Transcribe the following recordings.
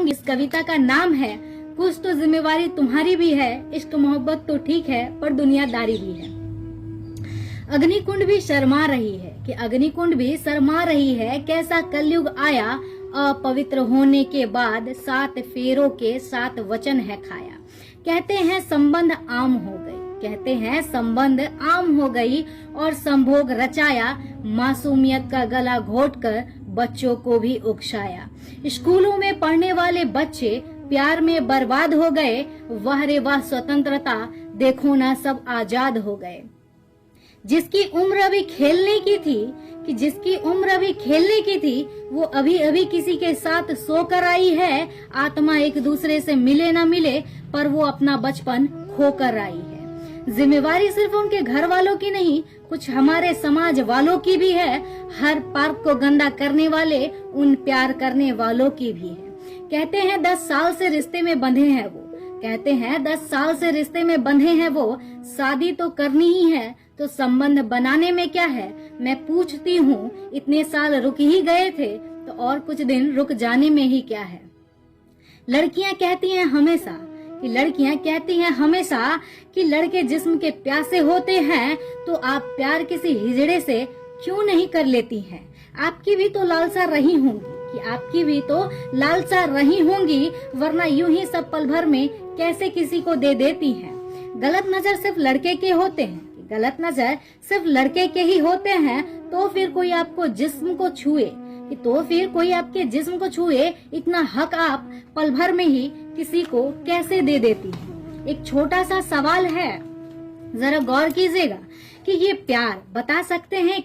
इस कविता का नाम है कुछ तो जिम्मेवारी तुम्हारी भी है, इश्क मोहब्बत तो ठीक है पर दुनियादारी भी है। अग्निकुंड भी शर्मा रही है कि अग्निकुंड भी शर्मा रही है, कैसा कलयुग आया अपवित्र होने के बाद 7 फेरों के 7 वचन है खाया। कहते हैं संबंध आम हो गई, कहते हैं संबंध आम हो गई और संभोग रचाया, मासूमियत का गला घोटकर बच्चों को भी उकसाया। स्कूलों में पढ़ने वाले बच्चे प्यार में बर्बाद हो गए, वाह रे वाह स्वतंत्रता देखो ना सब आजाद हो गए। जिसकी उम्र अभी खेलने की थी कि जिसकी उम्र अभी खेलने की थी वो अभी अभी किसी के साथ सोकर आई है। आत्मा एक दूसरे से मिले ना मिले पर वो अपना बचपन खोकर आई है। जिम्मेवारी सिर्फ उनके घर वालों की नहीं, कुछ हमारे समाज वालों की भी है। हर पार्क को गंदा करने वाले उन प्यार करने वालों की भी है। कहते हैं 10 साल से रिश्ते में बंधे हैं वो, कहते हैं 10 साल से रिश्ते में बंधे हैं वो, शादी तो करनी ही है तो संबंध बनाने में क्या है। मैं पूछती हूँ इतने साल रुक ही गए थे तो और कुछ दिन रुक जाने में ही क्या है। लड़कियां कहती हैं हमेशा कि लड़के जिस्म के प्यासे होते हैं, तो आप प्यार किसी हिजड़े से क्यों नहीं कर लेती हैं। आपकी भी तो लालसा रही होंगी वरना यूं ही सब पल भर में कैसे किसी को दे देती हैं। गलत नजर सिर्फ लड़के के ही होते हैं, तो फिर कोई आपके जिस्म को छुए इतना हक आप पल भर में ही किसी को कैसे दे देती है। एक छोटा सा सवाल है, जरा गौर कीजिएगा कि ये प्यार बता सकते हैं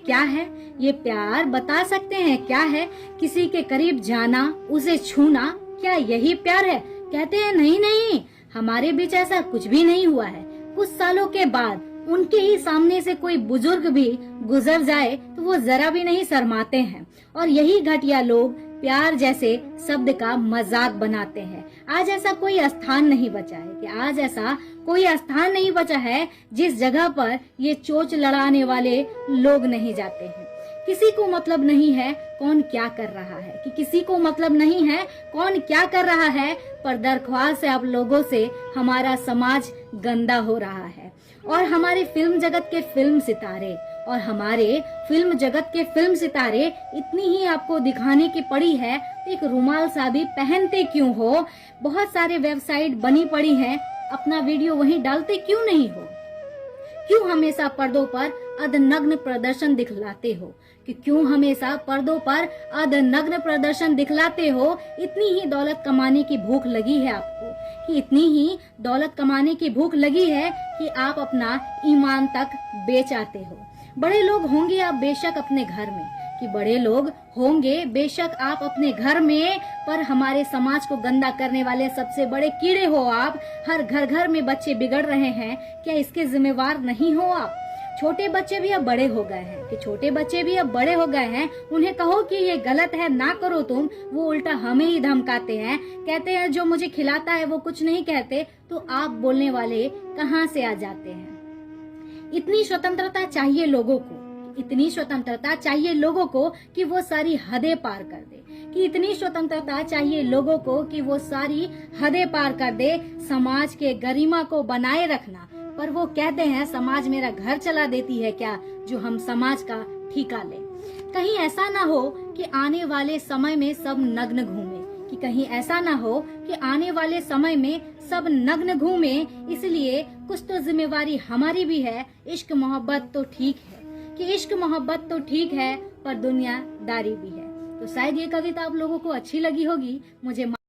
क्या है। किसी के करीब जाना, उसे छूना, क्या यही प्यार है। कहते हैं नहीं, हमारे बीच ऐसा कुछ भी नहीं हुआ है। कुछ सालों के बाद उनके ही सामने से कोई बुजुर्ग भी गुजर जाए तो वो जरा भी नहीं शर्माते हैं, और यही घटिया लोग प्यार जैसे शब्द का मजाक बनाते हैं। आज ऐसा कोई स्थान नहीं बचा है जिस जगह पर ये चोच लड़ाने वाले लोग नहीं जाते हैं। किसी को मतलब नहीं है कौन क्या कर रहा है, पर दरख्वास्त है आप लोगों से, हमारा समाज गंदा हो रहा है। और हमारे फिल्म जगत के फिल्म सितारे इतनी ही आपको दिखाने की पड़ी है, एक रुमाल सा भी पहनते क्यों हो। बहुत सारे वेबसाइट बनी पड़ी हैं, अपना वीडियो वहीं डालते क्यों नहीं हो। क्यों हमेशा पर्दों पर अधनग्न प्रदर्शन दिखलाते हो। इतनी ही दौलत कमाने की भूख लगी है कि आप अपना ईमान तक बेच आते हो। बड़े लोग होंगे आप बेशक अपने घर में, पर हमारे समाज को गंदा करने वाले सबसे बड़े कीड़े हो आप। हर घर में बच्चे बिगड़ रहे हैं, क्या इसके जिम्मेवार नहीं हो आप। छोटे बच्चे भी अब बड़े हो गए हैं, उन्हें कहो कि ये गलत है ना करो तुम, वो उल्टा हमें ही धमकाते हैं। कहते हैं जो मुझे खिलाता है वो कुछ नहीं कहते, तो आप बोलने वाले कहाँ से आ जाते हैं। इतनी स्वतंत्रता चाहिए लोगों को कि वो सारी हदें पार कर दे। समाज के गरिमा को बनाए रखना, पर वो कहते हैं समाज मेरा घर चला देती है क्या, जो हम समाज का ठिका ले। कहीं ऐसा ना हो कि आने वाले समय में सब नग्न घूमे, इसलिए कुछ तो जिम्मेवारी हमारी भी है। इश्क मोहब्बत तो ठीक है पर दुनियादारी भी है। तो शायद ये कविता आप लोगों को अच्छी लगी होगी, मुझे